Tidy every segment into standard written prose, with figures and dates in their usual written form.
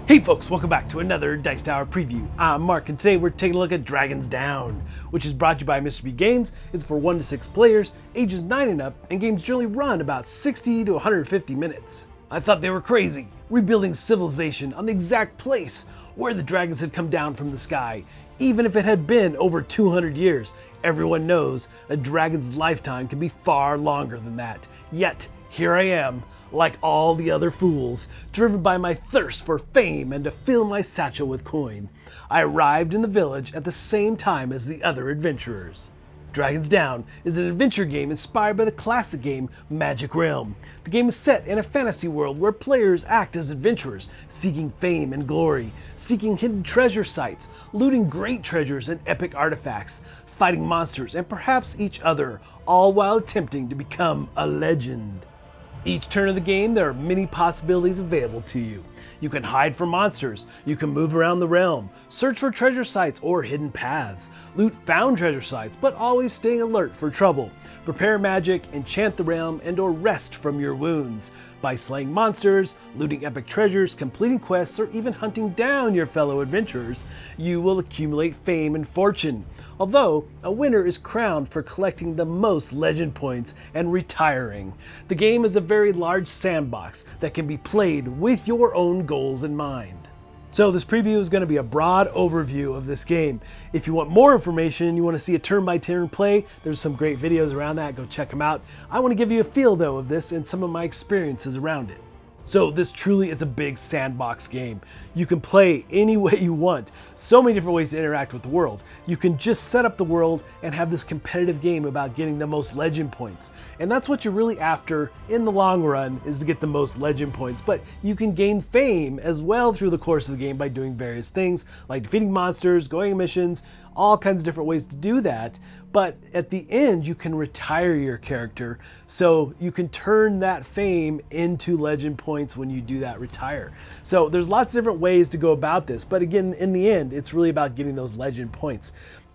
Hey folks, welcome back to another Dice Tower preview. I'm Mark, and today we're taking a look at Dragons Down, which is brought to you by Mr. B Games. It's for 1 to 6 players, ages 9 and up, and games generally run about 60 to 150 minutes. I thought they were crazy, rebuilding civilization on the exact place where the dragons had come down from the sky. Even if it had been over 200 years, everyone knows a dragon's lifetime can be far longer than that. Yet, here I am, like all the other fools, driven by my thirst for fame and to fill my satchel with coin. I arrived in the village at the same time as the other adventurers. Dragons Down is an adventure game inspired by the classic game Magic Realm. The game is set in a fantasy world where players act as adventurers, seeking fame and glory, seeking hidden treasure sites, looting great treasures and epic artifacts, fighting monsters and perhaps each other, all while attempting to become a legend. Each turn of the game, there are many possibilities available to you. You can hide from monsters, you can move around the realm, search for treasure sites or hidden paths, loot found treasure sites, but always staying alert for trouble, prepare magic, enchant the realm, and or rest from your wounds. By slaying monsters, looting epic treasures, completing quests, or even hunting down your fellow adventurers, you will accumulate fame and fortune. Although, a winner is crowned for collecting the most legend points and retiring. The game is a very large sandbox that can be played with your own goals in mind. So this preview is going to be a broad overview of this game. If you want more information, you want to see a turn-by-turn play, there's some great videos around that, go check them out. I want to give you a feel though of this and some of my experiences around it. So this truly is a big sandbox game. You can play any way you want. So many different ways to interact with the world. You can just set up the world and have this competitive game about getting the most legend points. And that's what you're really after in the long run, is to get the most legend points. But you can gain fame as well through the course of the game by doing various things like defeating monsters, going on missions, all kinds of different ways to do that. But at the end, you can retire your character, so you can turn that fame into legend points when you do that retire. So there's lots of different ways to go about this, but again, in the end, it's really about getting those legend points.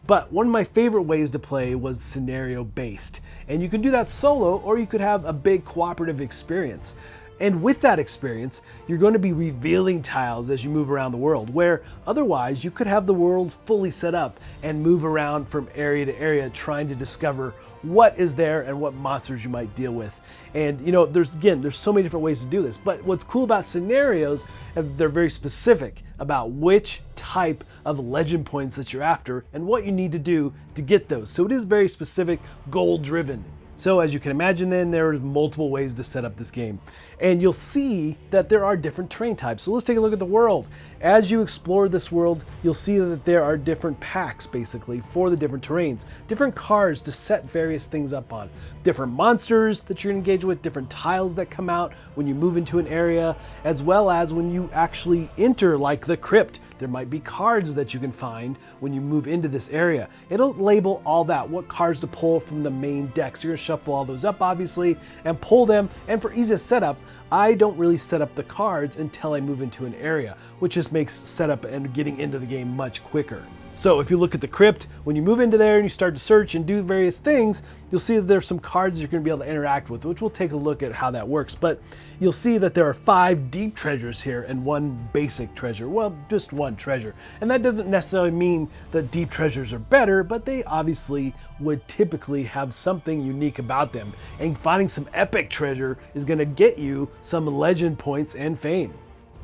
But one of my favorite ways to play was scenario based, and you can do that solo, or you could have a big cooperative experience. And with that experience, you're going to be revealing tiles as you move around the world, where otherwise you could have the world fully set up and move around from area to area trying to discover what is there and what monsters you might deal with. And you know, there's so many different ways to do this, but what's cool about scenarios, they're very specific about which type of legend points that you're after and what you need to do to get those. So it is very specific, goal driven. So as you can imagine then, there's multiple ways to set up this game. And you'll see that there are different terrain types. So let's take a look at the world. As you explore this world, you'll see that there are different packs basically for the different terrains, different cards to set various things up on, different monsters that you're engaged with, different tiles that come out when you move into an area, as well as when you actually enter, like the crypt. There might be cards that you can find when you move into this area. It'll label all that, what cards to pull from the main deck. So you're gonna shuffle all those up obviously and pull them. And for easiest setup, I don't really set up the cards until I move into an area, which just makes setup and getting into the game much quicker. So if you look at the crypt, when you move into there and you start to search and do various things, you'll see that there's some cards you're going to be able to interact with, which we'll take a look at how that works. But you'll see that there are 5 deep treasures here and 1 basic treasure. Well, just 1 treasure. And that doesn't necessarily mean that deep treasures are better, but they obviously would typically have something unique about them. And finding some epic treasure is going to get you some legend points and fame.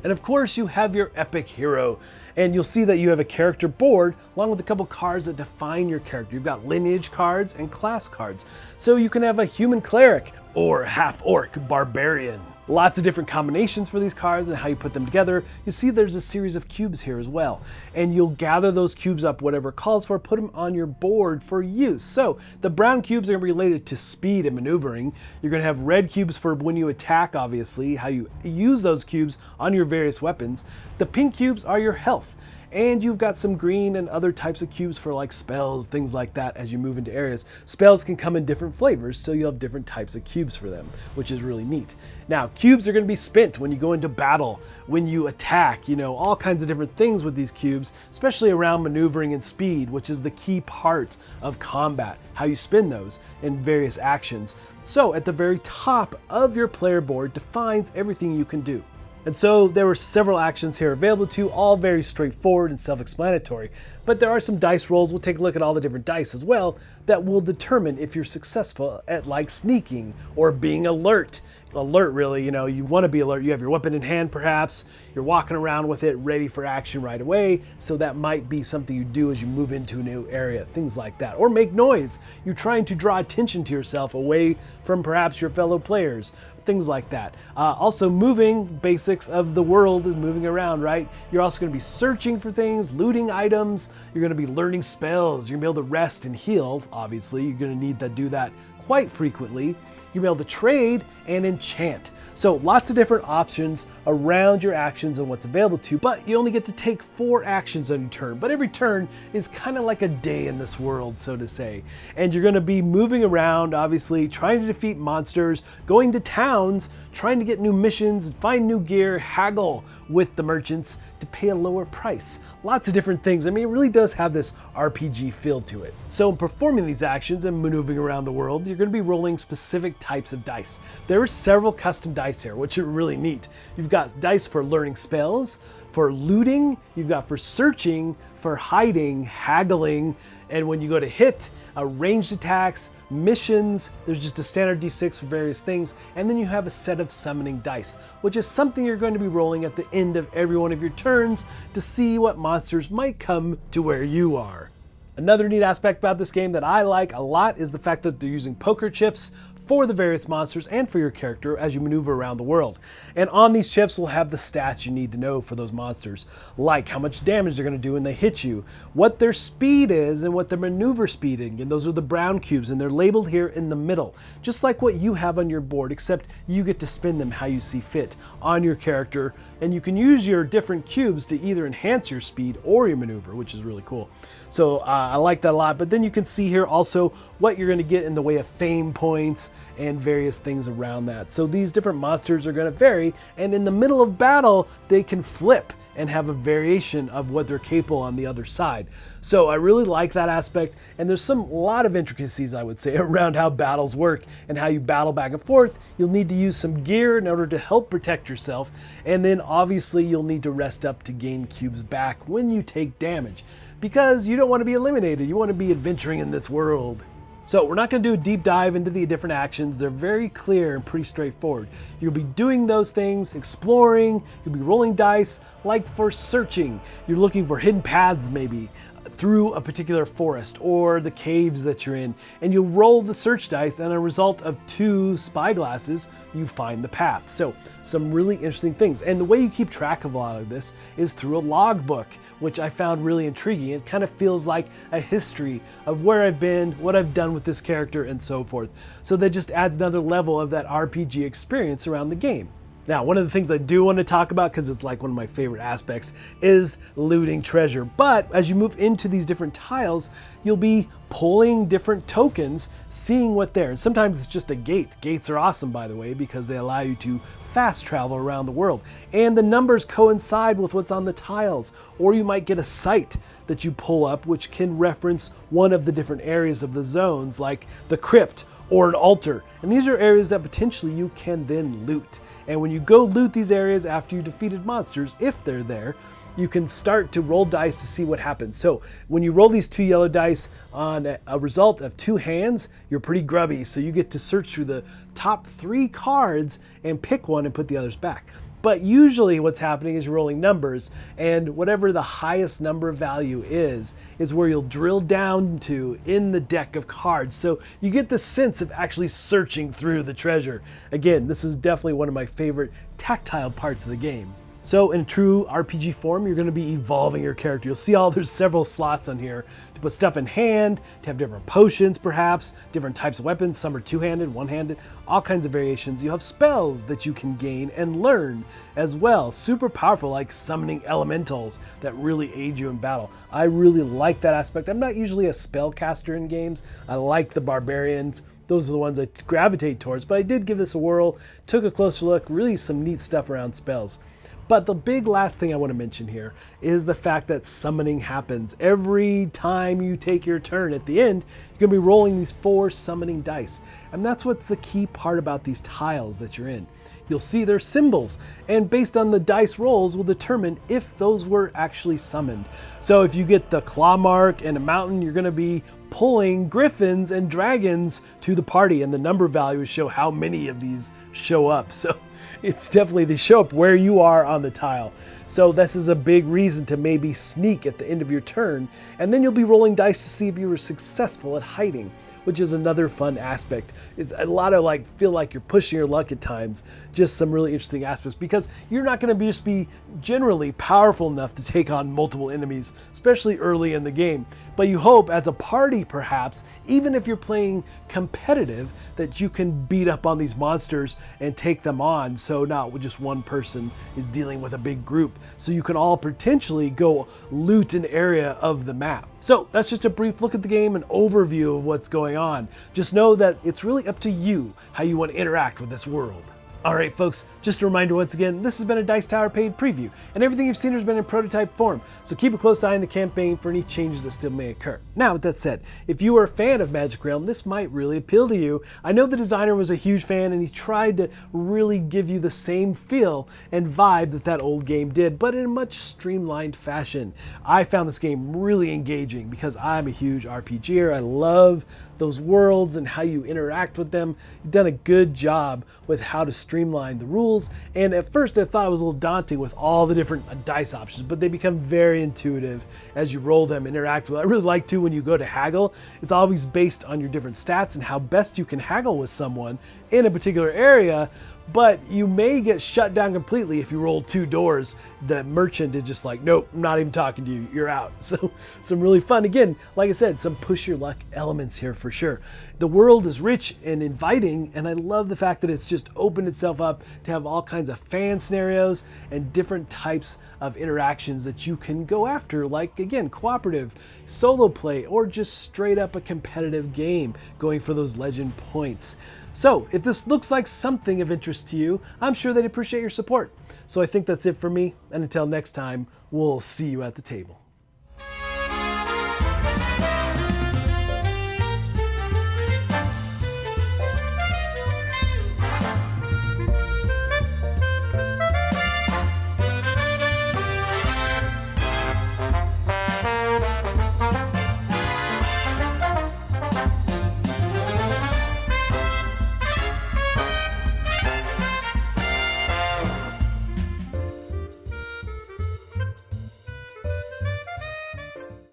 And of course you have your epic hero, and you'll see that you have a character board along with a couple cards that define your character. You've got lineage cards and class cards. So you can have a human cleric or half-orc barbarian. Lots of different combinations for these cards and how you put them together. You see there's a series of cubes here as well. And you'll gather those cubes up, whatever it calls for, put them on your board for use. So the brown cubes are related to speed and maneuvering. You're gonna have red cubes for when you attack, obviously, how you use those cubes on your various weapons. The pink cubes are your health. And you've got some green and other types of cubes for like spells, things like that as you move into areas. Spells can come in different flavors, so you'll have different types of cubes for them, which is really neat. Now, cubes are going to be spent when you go into battle, when you attack, you know, all kinds of different things with these cubes, especially around maneuvering and speed, which is the key part of combat, how you spend those in various actions. So at the very top of your player board defines everything you can do. And so there were several actions here available to you, all very straightforward and self-explanatory. But there are some dice rolls, we'll take a look at all the different dice as well, that will determine if you're successful at like sneaking or being alert. Alert, really, you want to be alert. You have your weapon in hand, perhaps. You're walking around with it ready for action right away. So that might be something you do as you move into a new area, things like that. Or make noise. You're trying to draw attention to yourself away from perhaps your fellow players, things like that. Also moving, basics of the world is moving around, right? You're also going to be searching for things, looting items. You're going to be learning spells. You're going to be able to rest and heal, obviously. You're going to need to do that quite frequently. You'll be able to trade and enchant. So lots of different options around your actions and what's available to you, but you only get to take 4 actions on your turn. But every turn is kind of like a day in this world, so to say. And you're gonna be moving around, obviously, trying to defeat monsters, going to towns, trying to get new missions, find new gear, haggle with the merchants to pay a lower price. Lots of different things. I mean, it really does have this RPG feel to it. So in performing these actions and maneuvering around the world, you're gonna be rolling specific types of dice. There are several custom dice here, which are really neat. You've got dice for learning spells, for looting, you've got for searching, for hiding, haggling, and when you go to hit, ranged attacks, missions, there's just a standard d6 for various things, and then you have a set of summoning dice, which is something you're going to be rolling at the end of every one of your turns to see what monsters might come to where you are. Another neat aspect about this game that I like a lot is the fact that they're using poker chips for the various monsters and for your character as you maneuver around the world. And on these chips will have the stats you need to know for those monsters, like how much damage they're going to do when they hit you, what their speed is and what their maneuver speed is, and those are the brown cubes, and they're labeled here in the middle, just like what you have on your board, except you get to spin them how you see fit on your character, and you can use your different cubes to either enhance your speed or your maneuver, which is really cool. So I like that a lot. But then you can see here also what you're going to get in the way of fame points and various things around that. So these different monsters are going to vary, and in the middle of battle they can flip and have a variation of what they're capable on the other side. So I really like that aspect, and there's a lot of intricacies, I would say, around how battles work and how you battle back and forth. You'll need to use some gear in order to help protect yourself, and then obviously you'll need to rest up to gain cubes back when you take damage, because you don't want to be eliminated. You want to be adventuring in this world. So we're not going to do a deep dive into the different actions. They're very clear and pretty straightforward. You'll be doing those things, exploring, you'll be rolling dice, like for searching. You're looking for hidden paths maybe through a particular forest or the caves that you're in, and you'll roll the search dice, and a result of 2 spyglasses, you find the path. So some really interesting things. And the way you keep track of a lot of this is through a logbook, which I found really intriguing. It kind of feels like a history of where I've been, what I've done with this character, and so forth. So that just adds another level of that RPG experience around the game. Now, one of the things I do want to talk about, because it's like one of my favorite aspects, is looting treasure. But as you move into these different tiles, you'll be pulling different tokens, seeing what there. And sometimes it's just a gate. Gates are awesome, by the way, because they allow you to fast travel around the world. And the numbers coincide with what's on the tiles. Or you might get a site that you pull up, which can reference one of the different areas of the zones, like the crypt or an altar. And these are areas that potentially you can then loot. And when you go loot these areas after you defeated monsters, if they're there, you can start to roll dice to see what happens. So when you roll these 2 yellow dice on a result of 2 hands, you're pretty grubby. So you get to search through the top 3 cards and pick one and put the others back. But usually what's happening is you're rolling numbers, and whatever the highest number value is where you'll drill down to in the deck of cards. So you get the sense of actually searching through the treasure. Again, this is definitely one of my favorite tactile parts of the game. So in true RPG form, you're going to be evolving your character. You'll see there's several slots on here to put stuff in hand, to have different potions perhaps, different types of weapons. Some are 2-handed, 1-handed, all kinds of variations. You have spells that you can gain and learn as well. Super powerful, like summoning elementals that really aid you in battle. I really like that aspect. I'm not usually a spellcaster in games. I like the barbarians. Those are the ones I gravitate towards, but I did give this a whirl, took a closer look, really some neat stuff around spells. But the big last thing I want to mention here is the fact that summoning happens. Every time you take your turn at the end, you're going to be rolling these 4 summoning dice. And that's what's the key part about these tiles that you're in. you'll see their symbols, and based on the dice rolls will determine if those were actually summoned. So if you get the claw mark and a mountain, you're going to be pulling griffins and dragons to the party, and the number values show how many of these show up. So it's definitely, they show up where you are on the tile. So this is a big reason to maybe sneak at the end of your turn, and then you'll be rolling dice to see if you were successful at hiding, which is another fun aspect. It's a lot of feel like you're pushing your luck at times, just some really interesting aspects, because you're not going to just be generally powerful enough to take on multiple enemies, especially early in the game. But you hope as a party, perhaps, even if you're playing competitive, that you can beat up on these monsters and take them on, so not with just one person is dealing with a big group. So you can all potentially go loot an area of the map. So that's just a brief look at the game, an overview of what's going on. Just know that it's really up to you how you want to interact with this world. Alright folks, just a reminder once again, this has been a Dice Tower paid preview, and everything you've seen has been in prototype form, so keep a close eye on the campaign for any changes that still may occur. Now with that said, if you are a fan of Magic Realm, this might really appeal to you. I know the designer was a huge fan, and he tried to really give you the same feel and vibe that that old game did, but in a much streamlined fashion. I found this game really engaging because I'm a huge RPGer. I love those worlds and how you interact with them. You've done a good job with how to streamline the rules, and at first I thought it was a little daunting with all the different dice options, but they become very intuitive as you roll them, interact with them. I really like too when you go to haggle, it's always based on your different stats and how best you can haggle with someone in a particular area, but you may get shut down completely if you roll 2 doors. The merchant is just like, nope, I'm not even talking to you, you're out. So some really fun, again, like I said, some push your luck elements here for sure. The world is rich and inviting, and I love the fact that it's just opened itself up to have all kinds of fan scenarios and different types of interactions that you can go after, like again, cooperative, solo play, or just straight up a competitive game, going for those legend points. So if this looks like something of interest to you, I'm sure they'd appreciate your support. So I think that's it for me, and until next time, we'll see you at the table.